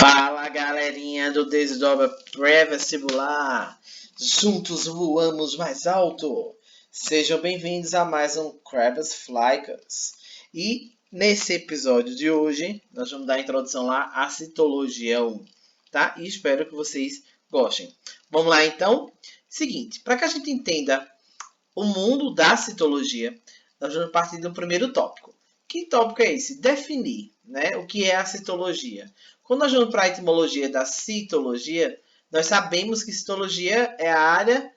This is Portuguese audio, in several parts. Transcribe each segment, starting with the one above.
Fala, galerinha do Desdobra Pré-Vestibular! Juntos voamos mais alto! Sejam bem-vindos a mais um Krebs Flycast. E nesse episódio de hoje, nós vamos dar a introdução lá à Citologia 1, tá? E espero que vocês gostem. Vamos lá, então? Seguinte, para que a gente entenda o mundo da citologia, nós vamos partir do primeiro tópico. Que tópico é esse? Definir, né, o que é a citologia. Quando nós vamos para a etimologia da citologia, nós sabemos que citologia é a área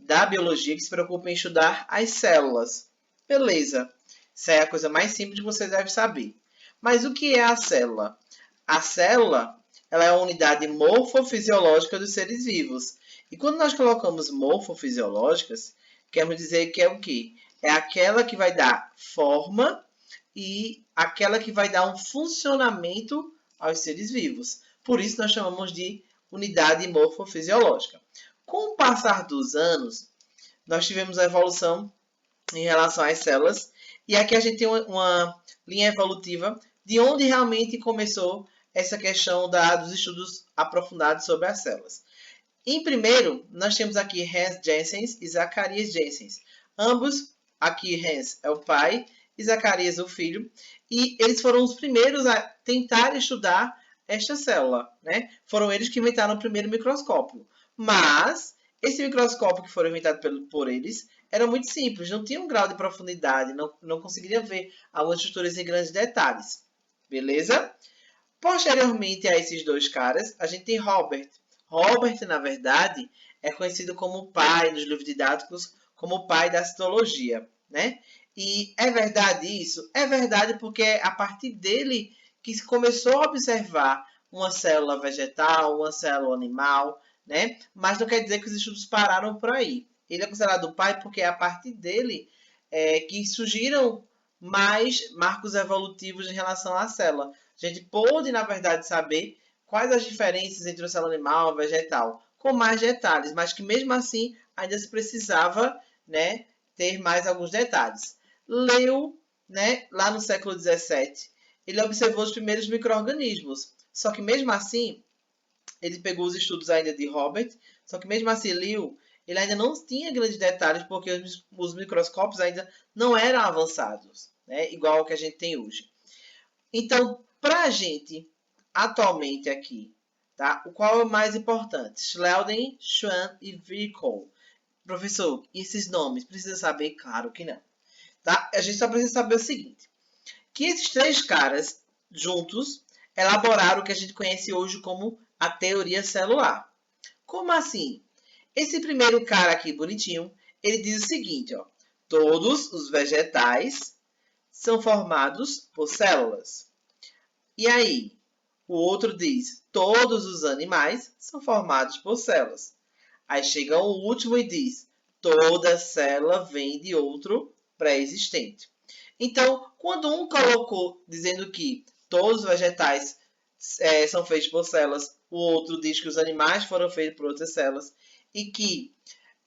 da biologia que se preocupa em estudar as células. Beleza. Isso é a coisa mais simples que você deve saber. Mas o que é a célula? A célula, ela é a unidade morfofisiológica dos seres vivos. E quando nós colocamos morfofisiológicas, queremos dizer que é o quê? É aquela que vai dar forma e aquela que vai dar um funcionamento aos seres vivos. Por isso nós chamamos de unidade morfofisiológica. Com o passar dos anos, nós tivemos a evolução em relação às células. E aqui a gente tem uma linha evolutiva de onde realmente começou essa questão dos estudos aprofundados sobre as células. Em primeiro, nós temos aqui Hans Janssens e Zacarias Janssens. Ambos, aqui Hans é o pai e Zacarias o filho. E eles foram os primeiros a tentar estudar esta célula, né? Foram eles que inventaram o primeiro microscópio. Mas esse microscópio que foi inventado por eles era muito simples, não tinha um grau de profundidade, não conseguiria ver algumas estruturas em grandes detalhes. Beleza? Posteriormente a esses dois caras, a gente tem Robert. Robert, na verdade, é conhecido como o pai, nos livros didáticos, como o pai da citologia, né? E é verdade isso? É verdade porque é a partir dele que se começou a observar uma célula vegetal, uma célula animal, né? Mas não quer dizer que os estudos pararam por aí. Ele é considerado o pai porque é a partir dele que surgiram mais marcos evolutivos em relação à célula. A gente pôde, na verdade, saber quais as diferenças entre o célula animal e vegetal, com mais detalhes, mas que mesmo assim ainda se precisava, né, ter mais alguns detalhes. Leu, né, lá no século XVII, ele observou os primeiros micro-organismos, só que mesmo assim, ele pegou os estudos ainda de Robert, só que mesmo assim, Liu, ele ainda não tinha grandes detalhes, porque os microscópios ainda não eram avançados, né, igual ao que a gente tem hoje. Então, para a gente, atualmente aqui, tá? O qual é o mais importante? Schleden, Schwann e Virchow. Professor, e esses nomes? Precisa saber? Claro que não. Tá? A gente só precisa saber o seguinte. Que esses três caras, juntos, elaboraram o que a gente conhece hoje como a teoria celular. Como assim? Esse primeiro cara aqui, bonitinho, ele diz o seguinte, ó. Todos os vegetais são formados por células. E aí, o outro diz, todos os animais são formados por células. Aí chega o último e diz, toda célula vem de outro pré-existente. Então, quando um colocou dizendo que todos os vegetais são feitos por células, o outro diz que os animais foram feitos por outras células e que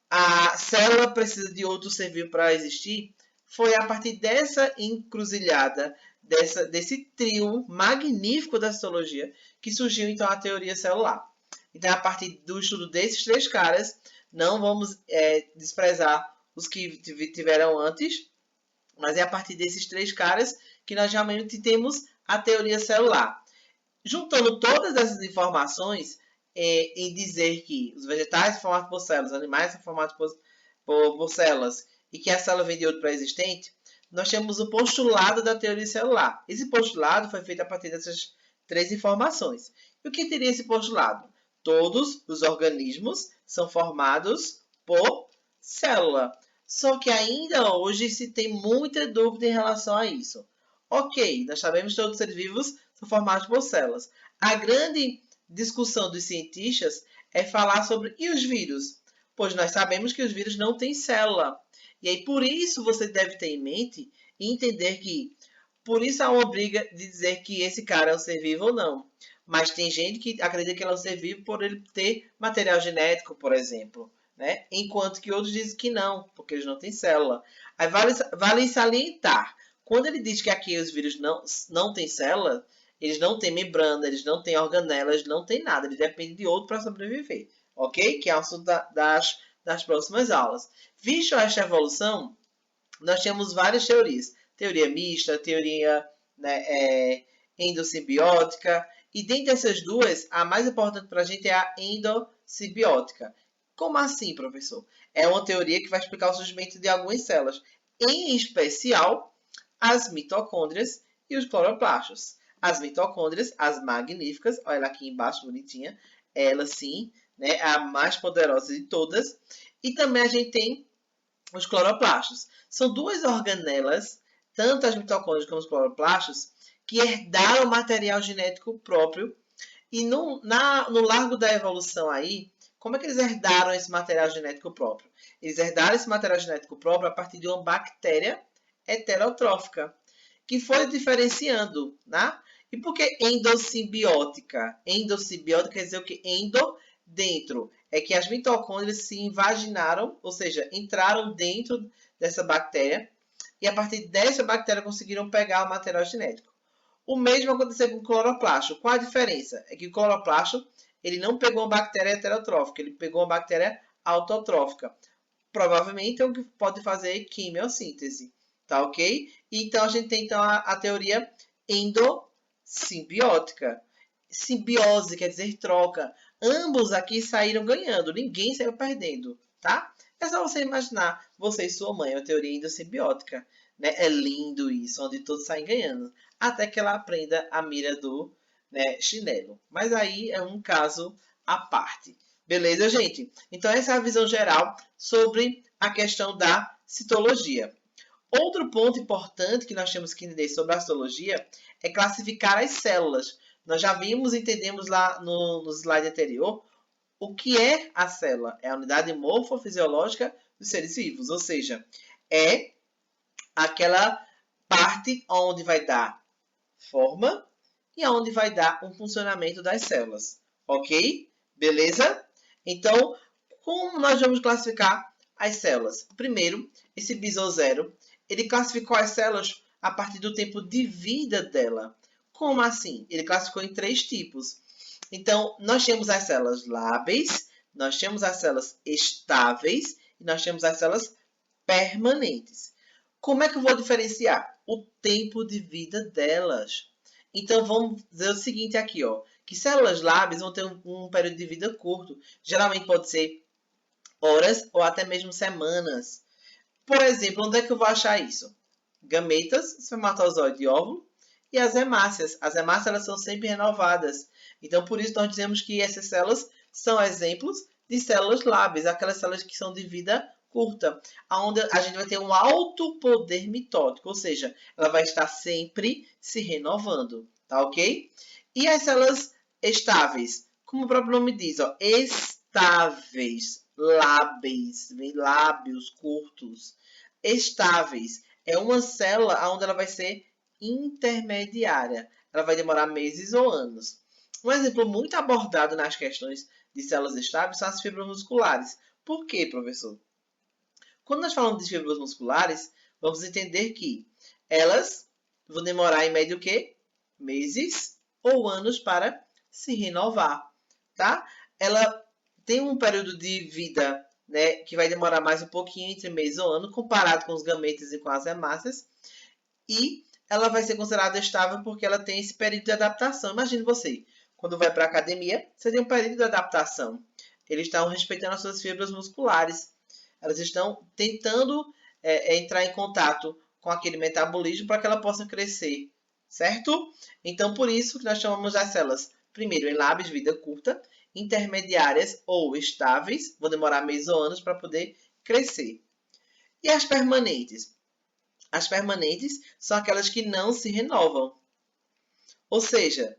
a célula precisa de outro ser vivo para existir, foi a partir dessa encruzilhada, desse trio magnífico da citologia, que surgiu então a teoria celular. Então, a partir do estudo desses três caras, não vamos desprezar os que tiveram antes, mas é a partir desses três caras que nós realmente temos a teoria celular. Juntando todas essas informações, em dizer que os vegetais são formados por células, os animais são formados por células e que a célula vem de outro pré-existente, nós temos o postulado da teoria celular. Esse postulado foi feito a partir dessas três informações. E o que teria esse postulado? Todos os organismos são formados por célula. Só que ainda hoje se tem muita dúvida em relação a isso. Ok, nós sabemos que todos os seres vivos são formados por células. A grande discussão dos cientistas é falar sobre e os vírus? Pois nós sabemos que os vírus não têm célula. E aí, por isso, você deve ter em mente e entender que, por isso há uma briga de dizer que esse cara é um ser vivo ou não. Mas tem gente que acredita que ele é um ser vivo por ele ter material genético, por exemplo. Né? Enquanto que outros dizem que não, porque eles não têm célula. Aí vale salientar. Quando ele diz que aqui os vírus não têm célula, Eles não têm membrana, eles não têm organela, eles não têm nada. Eles dependem de outro para sobreviver. Ok? Que é o assunto das próximas aulas. Visto esta evolução, nós temos várias teorias. Teoria mista, teoria, né, endossimbiótica. E dentre essas duas, a mais importante para a gente é a endossimbiótica. Como assim, professor? É uma teoria que vai explicar o surgimento de algumas células, em especial as mitocôndrias e os cloroplastos. As mitocôndrias, as magníficas, olha aqui embaixo, bonitinha, ela sim, né, a mais poderosa de todas. E também a gente tem os cloroplastos. São duas organelas, tanto as mitocôndrias como os cloroplastos, que herdaram material genético próprio. E no largo da evolução aí, como é que eles herdaram esse material genético próprio? Eles herdaram esse material genético próprio a partir de uma bactéria heterotrófica, que foi diferenciando, né? E por que endossimbiótica? Endossimbiótica quer dizer o que? Endo, dentro. É que as mitocôndrias se invaginaram, ou seja, entraram dentro dessa bactéria e a partir dessa bactéria conseguiram pegar o material genético. O mesmo aconteceu com o cloroplasto. Qual a diferença? É que o cloroplasto ele não pegou uma bactéria heterotrófica, ele pegou uma bactéria autotrófica. Provavelmente é o que pode fazer quimiossíntese. Tá ok? Então a gente tem então a teoria endossimbiótica. Simbiose quer dizer troca. Ambos aqui saíram ganhando, ninguém saiu perdendo, tá? É só você imaginar, você e sua mãe, a teoria endossimbiótica. Né? É lindo isso, onde todos saem ganhando. Até que ela aprenda a mira do, né, chinelo. Mas aí é um caso à parte. Beleza, gente? Então essa é a visão geral sobre a questão da citologia. Outro ponto importante que nós temos que entender sobre a citologia é classificar as células. Nós já vimos e entendemos lá no slide anterior o que é a célula. É a unidade morfofisiológica dos seres vivos, ou seja, é aquela parte onde vai dar forma e onde vai dar um funcionamento das células. Ok? Beleza? Então, como nós vamos classificar as células? Primeiro, esse Bezoar, ele classificou as células a partir do tempo de vida dela. Como assim? Ele classificou em 3 tipos. Então, nós temos as células lábeis, nós temos as células estáveis e nós temos as células permanentes. Como é que eu vou diferenciar? O tempo de vida delas. Então, vamos dizer o seguinte aqui, ó, que células lábeis vão ter um período de vida curto. Geralmente pode ser horas ou até mesmo semanas. Por exemplo, onde é que eu vou achar isso? Gametas, espermatozoide e óvulo e as hemácias. As hemácias elas são sempre renovadas. Então, por isso, nós dizemos que essas células são exemplos de células lábeis, aquelas células que são de vida curta, onde a gente vai ter um alto poder mitótico, ou seja, ela vai estar sempre se renovando, tá ok? E as células estáveis, como o próprio nome diz, ó, estáveis, lábeis, vem lábios curtos, estáveis. É uma célula onde ela vai ser intermediária. Ela vai demorar meses ou anos. Um exemplo muito abordado nas questões de células estáveis são as fibras musculares. Por quê, professor? Quando nós falamos de fibras musculares, vamos entender que elas vão demorar em média o quê? Meses ou anos para se renovar, tá? Ela tem um período de vida, né, que vai demorar mais um pouquinho, entre mês ou ano, comparado com os gametas e com as hemácias. E ela vai ser considerada estável porque ela tem esse período de adaptação. Imagine você, quando vai para a academia, você tem um período de adaptação. Eles estão respeitando as suas fibras musculares. Elas estão tentando entrar em contato com aquele metabolismo para que ela possa crescer, certo? Então, por isso que nós chamamos as células, primeiro, em lábios, vida curta, intermediárias ou estáveis, vão demorar meses ou anos para poder crescer. E as permanentes? As permanentes são aquelas que não se renovam. Ou seja,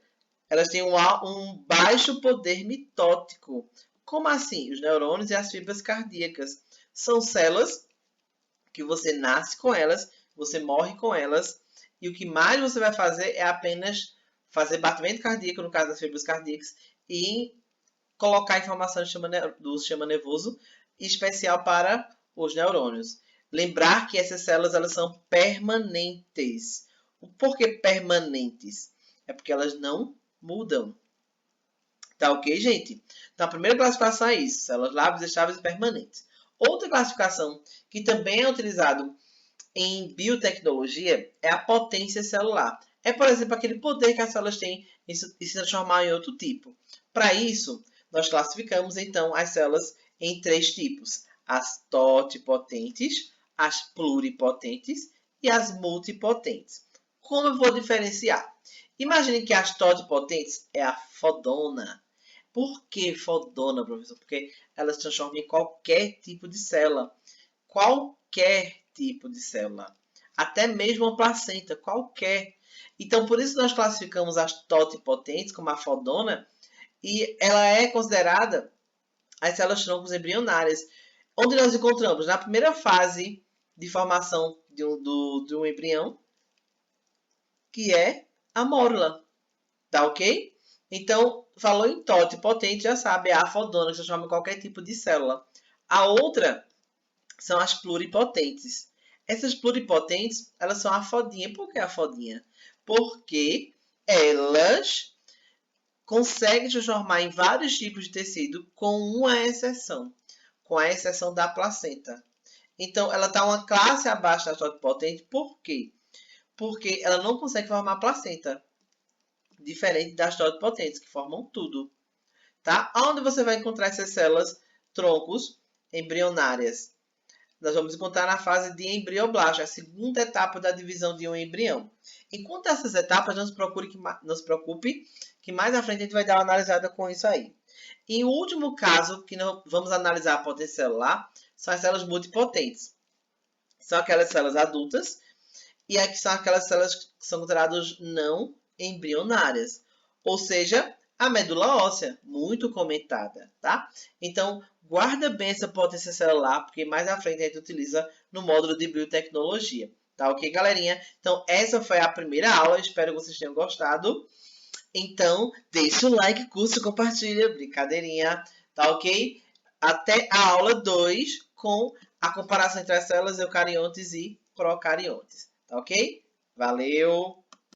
elas têm um baixo poder mitótico. Como assim? Os neurônios e as fibras cardíacas são células que você nasce com elas, você morre com elas, e o que mais você vai fazer é apenas fazer batimento cardíaco, no caso das fibras cardíacas, e colocar informação do sistema nervoso especial para os neurônios. Lembrar que essas células elas são permanentes. Por que permanentes? É porque elas não mudam. Tá ok, gente? Então, a primeira classificação é isso. Células lábias, estáveis e permanentes. Outra classificação que também é utilizado em biotecnologia é a potência celular. É, por exemplo, aquele poder que as células têm em se transformar em outro tipo. Para isso, nós classificamos, então, as células em 3 tipos. As totipotentes, as pluripotentes e as multipotentes. Como eu vou diferenciar? Imagine que as totipotentes é a fodona. Por que fodona, professor? Porque ela se transforma em qualquer tipo de célula. Qualquer tipo de célula. Até mesmo a placenta, qualquer. Então, por isso nós classificamos as totipotentes como a fodona, e ela é considerada as células troncos embrionárias, onde nós encontramos na primeira fase de formação de um embrião, que é a mórula. Tá ok? Então, falou em totipotente, já sabe, é a fodona, que se chama qualquer tipo de célula. A outra são as pluripotentes. Essas pluripotentes, elas são a fodinha. Por que a fodinha? Porque elas conseguem transformar em vários tipos de tecido, com uma exceção. Com a exceção da placenta. Então, ela está uma classe abaixo da totipotente. Por quê? Porque ela não consegue formar placenta. Diferente das totipotentes, que formam tudo. Tá? Onde você vai encontrar essas células troncos embrionárias? Nós vamos encontrar na fase de embrioblasto, a segunda etapa da divisão de um embrião. Enquanto essas etapas, não se preocupe que mais à frente a gente vai dar uma analisada com isso aí. E o último caso que nós vamos analisar a potência celular são as células multipotentes. São aquelas células adultas e aqui são aquelas células que são consideradas não embrionárias. Ou seja, a medula óssea, muito comentada, tá? Então, guarda bem essa potência celular, porque mais à frente a gente utiliza no módulo de biotecnologia. Tá ok, galerinha? Então, essa foi a primeira aula. Espero que vocês tenham gostado. Então, deixa o like, curte, compartilha. Brincadeirinha, tá ok? Até a aula 2 com a comparação entre as células eucariontes e procariontes. Tá ok? Valeu!